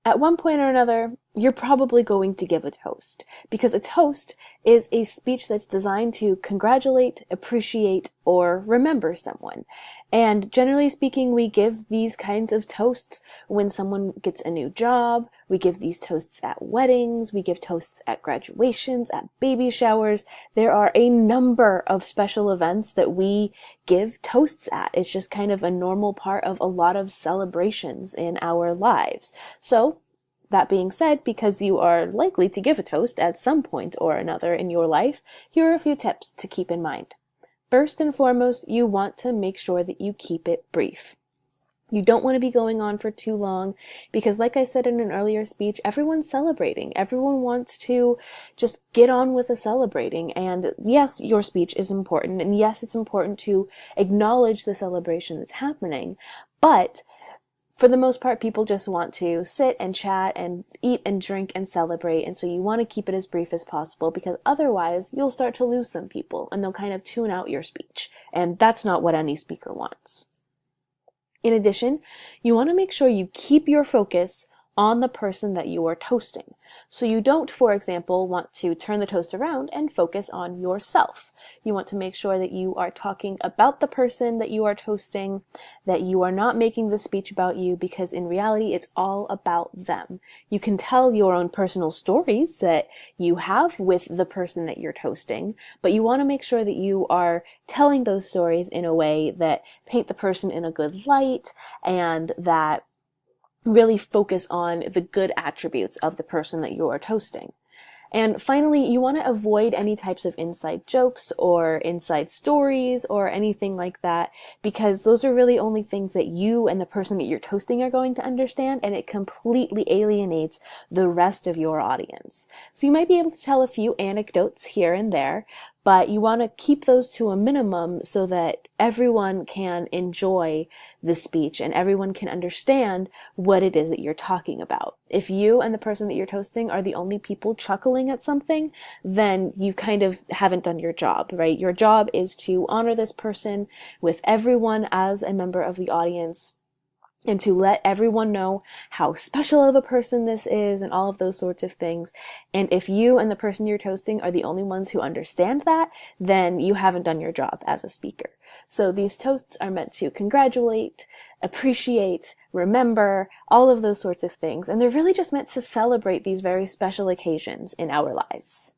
At one point or another, you're probably going to give a toast because a toast is a speech that's designed to congratulate, appreciate, or remember someone. And generally speaking, we give these kinds of toasts when someone gets a new job. We give these toasts at weddings. We give toasts at graduations, at baby showers. There are a number of special events that we give toasts at. It's just kind of a normal part of a lot of celebrations in our lives. So, that being said, because you are likely to give a toast at some point or another in your life, here are a few tips to keep in mind. First and foremost, you want to make sure that you keep it brief. You don't want to be going on for too long because, like I said in an earlier speech, everyone's celebrating. Everyone wants to just get on with the celebrating. And yes, your speech is important. And yes, it's important to acknowledge the celebration that's happening. But for the most part, people just want to sit and chat and eat and drink and celebrate. And so you want to keep it as brief as possible because otherwise you'll start to lose some people and they'll kind of tune out your speech. And that's not what any speaker wants. In addition, you want to make sure you keep your focus on the person that you are toasting. So you don't, for example, want to turn the toast around and focus on yourself. You want to make sure that you are talking about the person that you are toasting, that you are not making the speech about you, because in reality, it's all about them. You can tell your own personal stories that you have with the person that you're toasting, but you want to make sure that you are telling those stories in a way that paint the person in a good light and that really focus on the good attributes of the person that you are toasting. And finally, you want to avoid any types of inside jokes or inside stories or anything like that, because those are really only things that you and the person that you're toasting are going to understand, and it completely alienates the rest of your audience. So you might be able to tell a few anecdotes here and there, but you want to keep those to a minimum so that everyone can enjoy the speech and everyone can understand what it is that you're talking about. If you and the person that you're toasting are the only people chuckling at something, then you kind of haven't done your job, right? Your job is to honor this person with everyone as a member of the audience, and to let everyone know how special of a person this is and all of those sorts of things. And if you and the person you're toasting are the only ones who understand that, then you haven't done your job as a speaker. So these toasts are meant to congratulate, appreciate, remember, all of those sorts of things. And they're really just meant to celebrate these very special occasions in our lives.